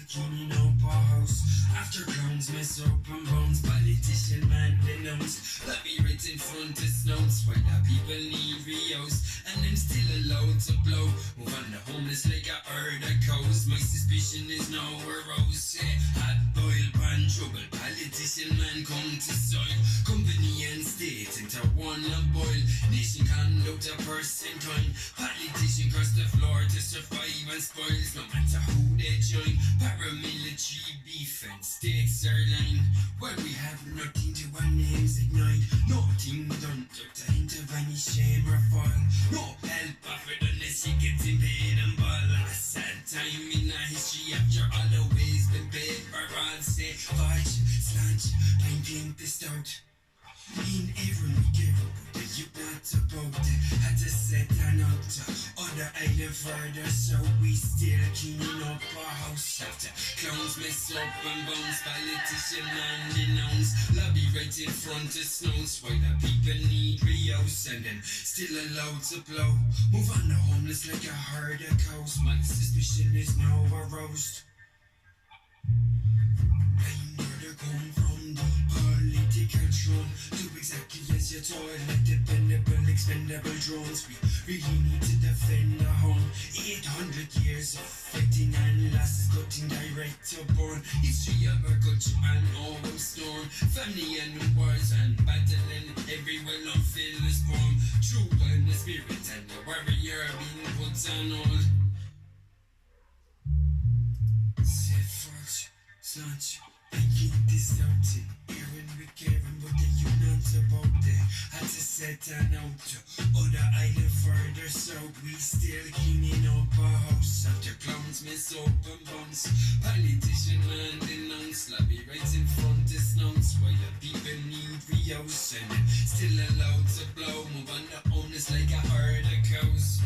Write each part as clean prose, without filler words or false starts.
cleaning up our house. After clowns mess up and bones, politician man denounced. Let me right in front of snouts, why the people need rehouse, and them still allowed to blow. Move on the homeless like a herd of cows. My suspicion is now arose. Hot boil pan trouble, politician man come to soil. Company and state into one and boil. Nation conduct a person kind. Politician cross the floor to survive and spoils. No matter who they join. Paramilitary beef and state sirloin. Where we have nothing to our names ignite. Nothing done to intervene, shame or fall. No help offered unless you get paid and ball. A sad time in our history after all the ways been paid for all. Say fudge, sludge, painting this out. In every week, but you not about it. Had to set an altar on the island further, so we still cleaning up our house after clowns mess up and bounce. Politician man denounce. Lobby right in front of snows. Why the people need rehouse and then still allowed to blow. Move on the homeless like a herd of cows. My suspicion is now aroused. I know they're come from the political throne. Do exactly as you're told, like dependable, expendable drones. We really need to defend our home. 800 years of fighting and losses, cutting direct to bone. History of our culture and our storm. Family and wars and battling everywhere on fearless born. True in the spirit and the warrior being put on hold. Say fudge, sludge, I keep this out it. Hearing we caring, but the units about it. Had to set an out to other island further south. We still cleaning up our house after clowns miss up and bounce. Politician man denounce. Lobby right in front of snouts. Why the people need rehouse and then still allowed to blow. Move on the owners like a herd of cows.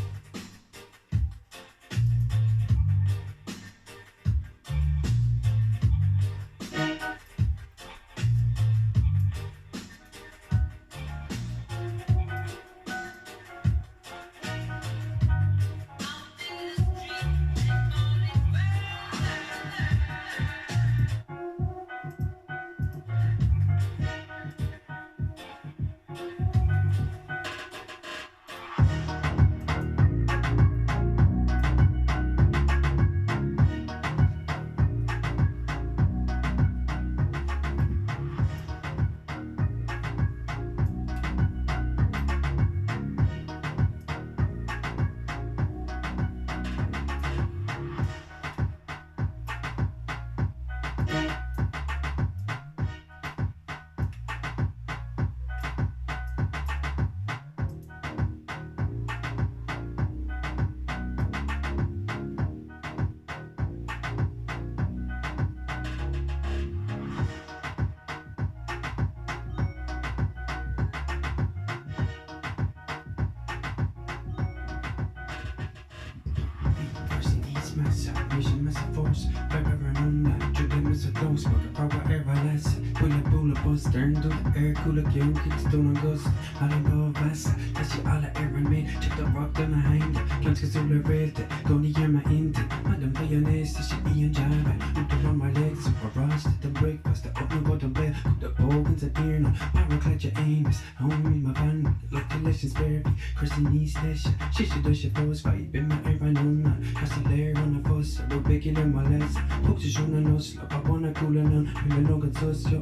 Mission must force, forever and on that. Dream is a close, but the power everlasting. Pull a bullet bus, turn to the air, cooler, young kids, don't ghost. Alla på väst, det ser alla Iron Man. Check the rock, den är hängd. Ganska solar red, gå ni ge mig inte. Madam Pionist, det ser i en jävel. Ut around my legs, super rusted, the breakfast. Det öppnar bort bed, the bogans är dyrna. Power clutch your aims, home in my van. Locations baby, Christian East Station. Shisha dusha force, vibe in my Iron on that. Kastar layer on a fuss, I will big in my legs. Positionen och slappa på när coolen vill något sås, ja.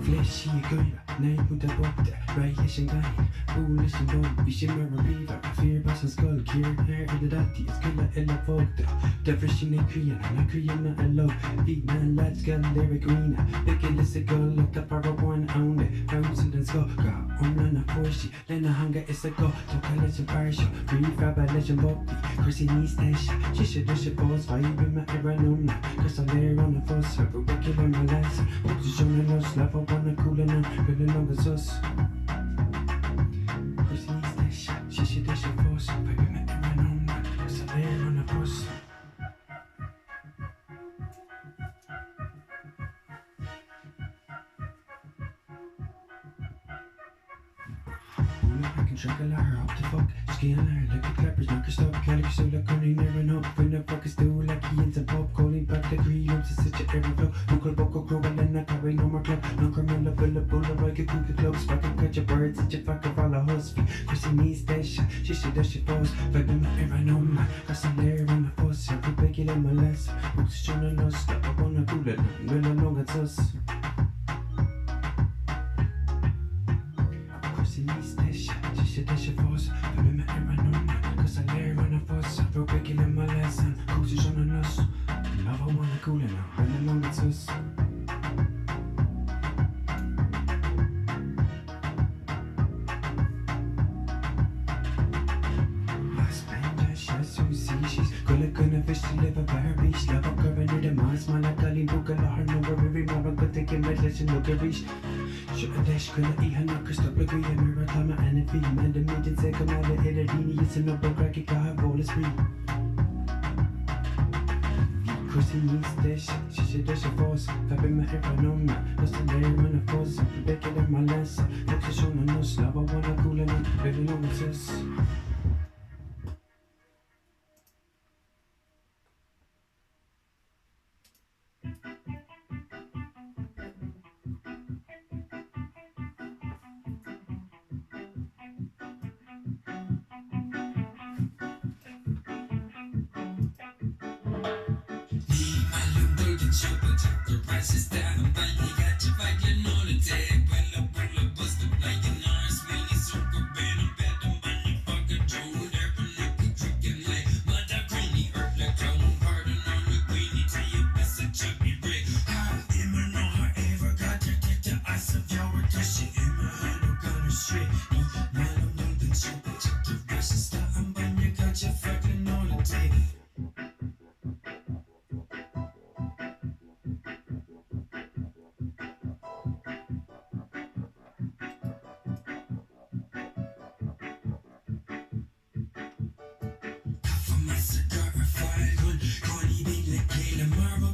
Flesh i gøyre, nej puta bort det. Rejers en guy, foolish and bomb. Vi shimmer og river, fear bass and skull. Kieran her i det dati, skulle eller vågte. Derfor skinner kriene er low. Vi man lads skal lyric arena. Begge lisse gull, lukta para one on it. Frozen den skaka, omlanda forsi. Lena hanga is a go, toka legend partial. Free fab a legend bobby, Chrissy knee station. Shisha dusha balls, vibe med Iranona. Cause I'm there on the fuss, her regular my lads. Positionen og slappa på när coolen vill något sås. Chrissy knee station, shisha dusha balls, vibe med Iranona. Cause I'm there on the fuss. I can trickle her up the fuck. Skin her like a clappers, knock her stop. Calico so like only never know. When the fuck is do like he ends up pop. Calling back the green rooms to such a every flow. Local boko global and not carry no more club. Non criminal available, like a cookie close. Fuck and catch a bird, such a fuck of all a husky. Chrissy needs that shit, she should that shit falls. Fuck them ever know my. Cause I'm there on the force. Every big in my last. Books on the lost. Stop up on the cooler. Well, I know it's us. This your force, but me ever know. Cause I learn on the force, I feel breaking in my lesson. Coaches on the nose, love I wanna cool it now, and along it's us. She's gonna fish to live a fire beach. Love up covering the demands, man. Like Kali Buka, la her number every mama could take a medicine, look at reach. Should a dash, gonna eat her knocker, stop like we a mirror, time and a feed, man. The meeting say, come out, hit a dini, it's an upper crack, it can't roll, it's free. Chrissy needs that shit, she should dash a force. Fapping my hair, I know me. Cause the layer on the force, I'm baking in my last. Focus on the nose, love, I wanna cool it, baby, no one says. The price is down, but you got your fighting on the table. Pull up, bust up like an arse. Mini circle, band, and bad, and money, fucking Joe. There, but look at drinking like mother, granny, earth, like clown. Pardon on the queenie, tell you best to chuck me break. How am I know how ever got to get the ice of your touching in my hand, I'm gonna straight. Man, I'm not the chip, check the price is down, but you got your fighting on the table.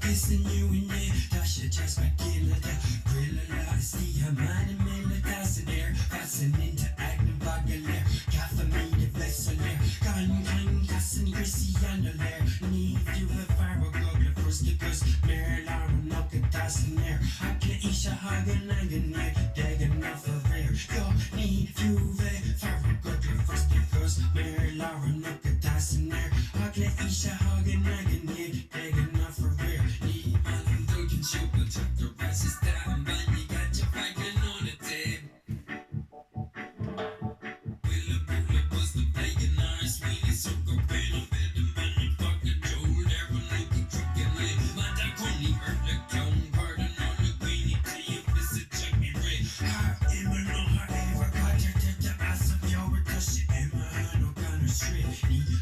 Kissing you in there, dash your chest back in the grill a lot, see her mind and men the thousand there, passing into acting bagulaire, caffeine the vessel there, gun, cussing Chrissy on the lair, need you a fire goggle first because Mary Laura knock a thousand there, I can eat a hug and there, dag enough of rare, yo, need you a fire goggle first because Mary Laura knock a thousand there, I can eat a hug and there, dag enough of rare. But the price is down, but you got your fighting on the table. Will a bust the play and ours, Sweeney, so go bend a bed, the money, fucking Joe, there will look at drinking like mother, granny, earth, like clown, pardon on the queenie, tell you visit, check me red. How am I know how ever got to get the ass of your touch it in my hand, no kind of straight.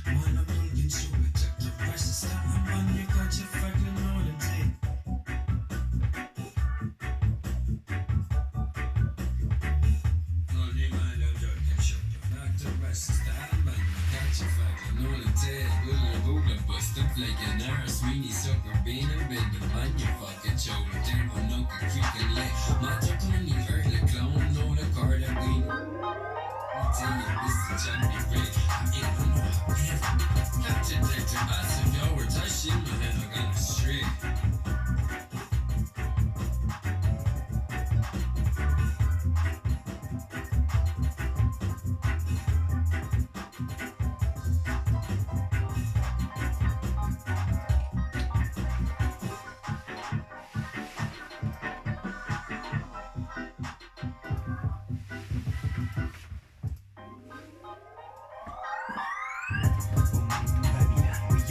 Man, I'm looking so check the price is down, but you got your fighting on the table. Like an arse, Sweeney, sucker, bean, and bed, the man, you fucking show. There will no creek and lay. Mother, Coney, earth, the clown, no, the car that we I tell you, this is Johnny Ray. I don't know how. Captain, take the ass if y'all were touching, but then I got a straight.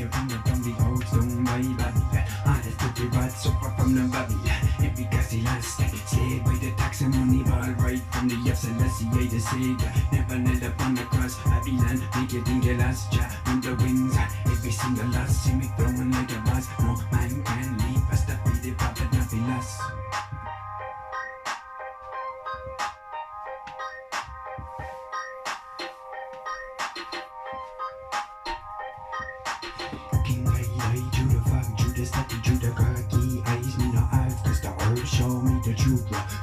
From the old stone by Babylon, I just took the right sofa from the Babylon. Every gassy last stayed with the tax and money ball right from the FCLSCA the Savior. Never knelt upon the cross, Babylon, make it in the last jar on the wings. Every single last see me throwing like a boss. No man can leave, I stop with the puppet, nothing less.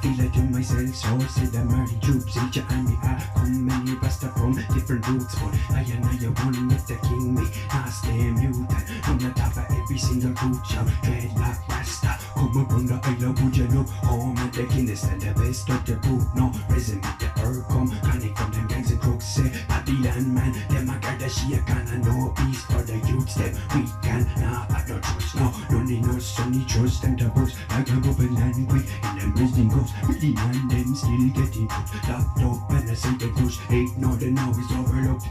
Feel like to myself, so said the mighty troops, each and I come many different roots, but I one with the king, me, not stay mutant. On the top of every single root, shout, dreadlock, rasta. Come up on the isle, would you know? Home at the Guinness and the best of the boot. No, resin with the earth come, connect from them gangs and crooks, say, Babylon man, them a gather she a can and no peace for the youths, them we can, nah, I don't trust, no, none in us, sunny trust them to burst, like a bubble and quick, in them prison ghosts, really man, them still getting put, locked up and I say the push, ain't no, the now is overlooked.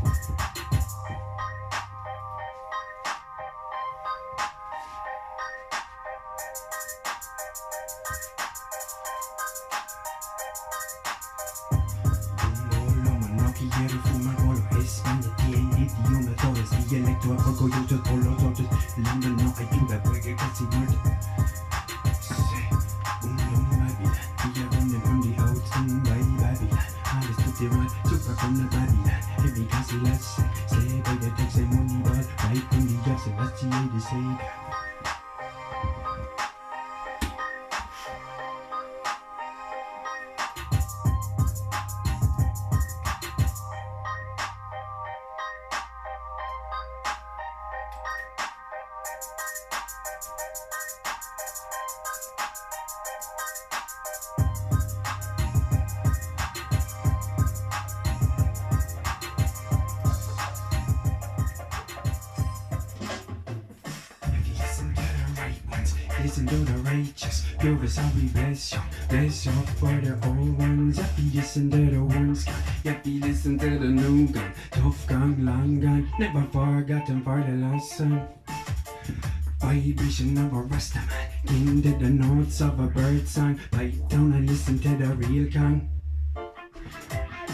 Listen to the righteous, pure is how we bless you for the old ones. Happy listen to the ones gone, happy listen to the new gun. Tough gun, long gone, never forgotten for the last song. Vibration of a Rasta man, king to the notes of a bird song. Bite down and listen to the real con.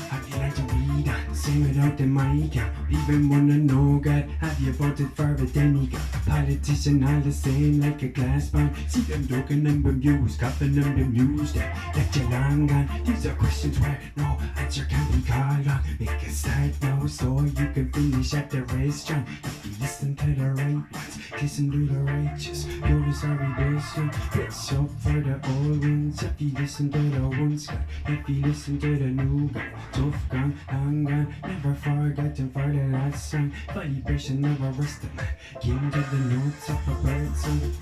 Have you learned to read and sing without the mic? Even wanna know God, have you voted for a demigod? Politician all the same like a glass bomb. See them looking them bemused, copying them bemused. That you long gone, these are questions where no answer can be called on. Make a start now so you can finish at the restaurant. If you listen to the right ones, listen to the righteous. You're sorry, bless you. Bless you for the old ones. If you listen to the ones gone, if you listen to the new gone. Tough gone, long gone, never forgotten for the last song. Vibration of a Rasta man, king to the notes of a bird song.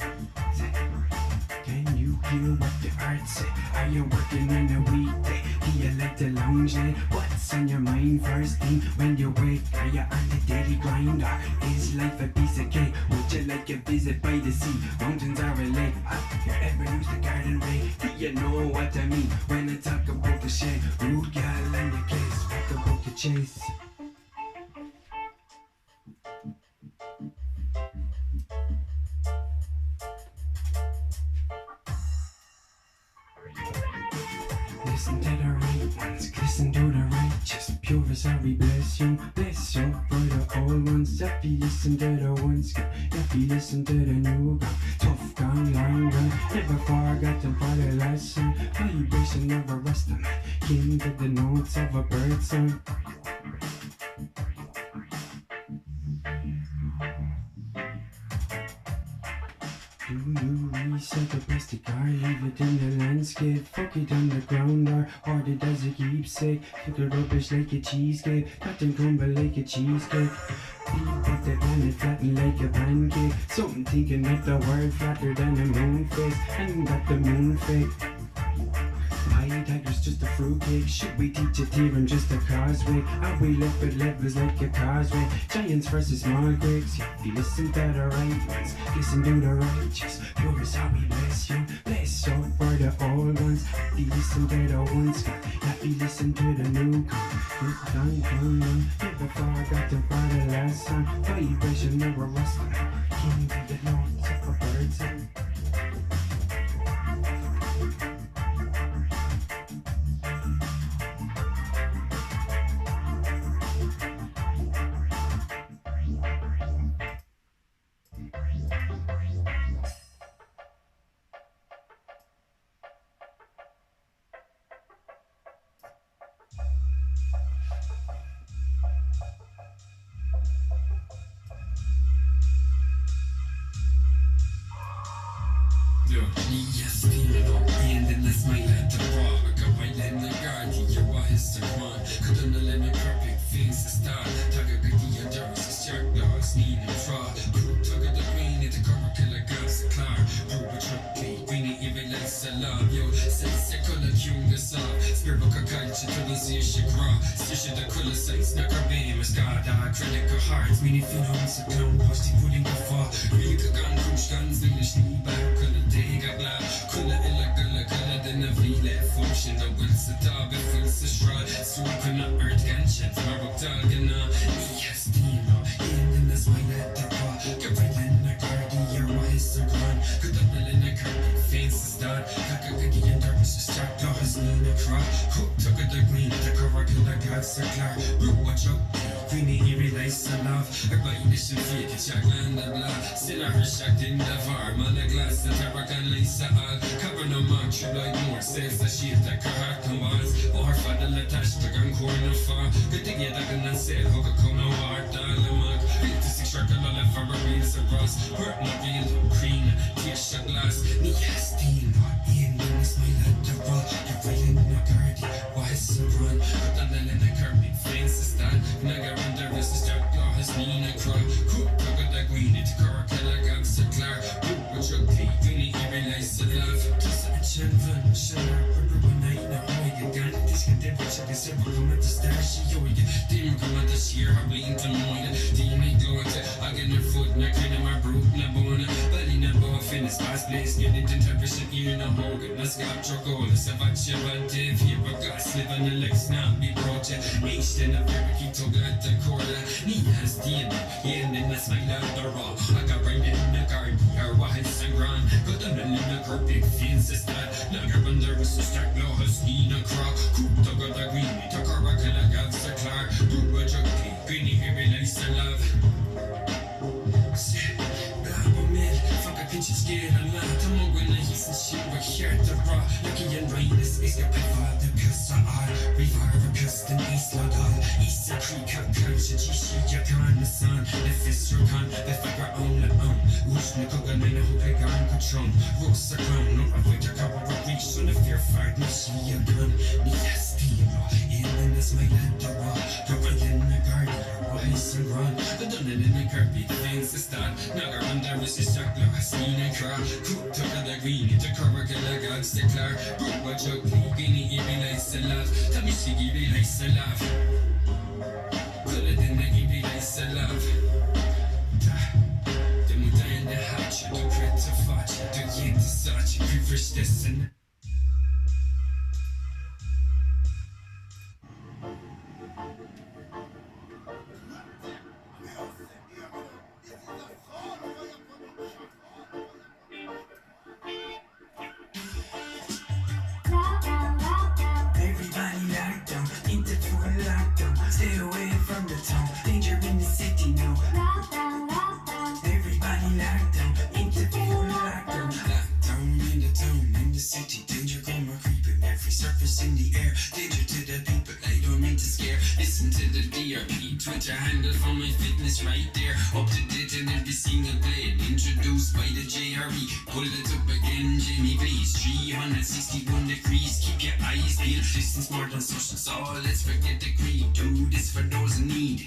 Can you hear what the earth say? Are you working on a weekday? Do you like the lounge late? What's on your mind first thing when you wake? Are you on the daily grind or is life a piece of cake? Would you like a visit by the sea? Mountains are a lake. Have you ever used the garden rake? Do you know what I mean when I talk about the shade? Rude girl and the case, talk about the chase. Listen to the right ones, listen to the righteous. Pure as how we bless you for the old ones. If you listen to the ones gone, if you listen to the new gone. Tough gone, long gone, never forgotten for the last song. Vibration of a Rasta man, king to the notes of a bird song. Do you reset the plastic car, leave it in the landscape? Fuck it on the ground or hoard it as a keepsake. Pick the rubbish like a cheesecake, cut and crumble like a cheesecake. Put the planet flatten like a pancake. Something thinking that the world flatter than a moon face, and got the moon fake. High tiger's just a fruitcake. Should we teach a theorem just a causeway? Are we left with levels like a causeway? Giants versus small quakes. Yeah, if you listen to the right ones, listen to the righteous. Pure is how we bless you for the old ones. If you listen to the ones gone, if you listen to the new gone. Never forgotten for the last song. Vibration of a Rasta man, king to the notes of a bird song. Nya stilar och leenden smilar tillbaka. Vad lämnar garden, jag var hästen kvar. Kunde lämna perfect finns det start. Jung sa Spirbo kakajcie to rozje się gra Słyszę do kula sejs na karbie skada Acrylic hearts Mini films a clown Posti pudding of fa Rika gan kushkan Zille schnieba Kula dega gla Kula illa gula Kula den a vile Function a wilsa tabe Fulsa shrad Sukuna earth ganchet Marbok dagana Yes dino In the smile at the raw Gabrielin a gardi Your wise a run Kudabelin a carpet Fancy start Kakakaki and darkness A stark law has Nina craw Cook took a the green The cover killer gods a clar Brew watch up Greenie eerie lace a love Everybody should feel it Chagland a blah Still a her shacked in the var Man a glass The tabak and lace a all Cover no mark True like more Saves the shield That her heart no walls Oh her father let touch The gun corn no far Good thing you dug in and said Hoka come no heart Dial a mug 56 shark a lulla For a real so gross Hurt no real Green Tears a glass Ni yes team Ian Dennis my lad the raw You're feeling no gardy Why so run Put on the linen carpet Fancy stand Naga run the wrist is dark law has Nina cry Cook took a the green It car killer gags a clar Book with your tea Greenie eerie lace a love Just a chin fun Shut up Remember when I know how you got it This can never check this Ever come at the stash You get Dim come at this year How we into moine DNA glow I get her foot Na kind of my brute Na bone Bali na buff In this fast place Get it in temperature Ear na hogan Na scalp chocolate Savaccia Vante Fever gas Live on the legs Now be brought Aged in a very keto Got the corda Ni has DNA In the smile out the raw I got right in the garden Our wives and grand Got them in the carpet Feels is that Naga under was a stark law Has Nina craw Cook dog of the green Took our killer Got the clar Brew a jug Greenie here relays to love Fuck a pinch is scared a lot I'm on when he's and shit We're here at the raw Lucky and rain This is your pepper The cuss are all Revive a custom East London East Creek Culture Jishi Yakan The sun The fist your con The figure on the own Ush Nikogan And a hope I got control Rooks a crown No avoid your cover of reach On the fear fight Nishi Yakan Yes Tino In this my land The raw Cover in the garden Wise and run The done it in the carpet Things to start Naga under is a stuck Look I seen a crowd Cook took a the green It's a cover killer Gods declare Brew a jug Greenie eerie lace a love Tamishi eerie lace a love Kulla dinna eerie lace a love The muta in the hatch The crit to fetch The yet to search Refresh this and Everybody locked down, into full lockdown. Stay away from the town, danger in the city now. Everybody locked down, into full lockdown. Lockdown in the town, in the city, danger come a creeping. Every surface in the air, danger to the people. I don't mean to scare. Listen to the DRP, Twitter handle for my fitness right there. Up to date in every single blade, introduced by the JRE. Pull it up again, Jimmy please. 361 degrees, keep your eyes peeled. Distance more than social, so let's forget the creed. Do this for those in need.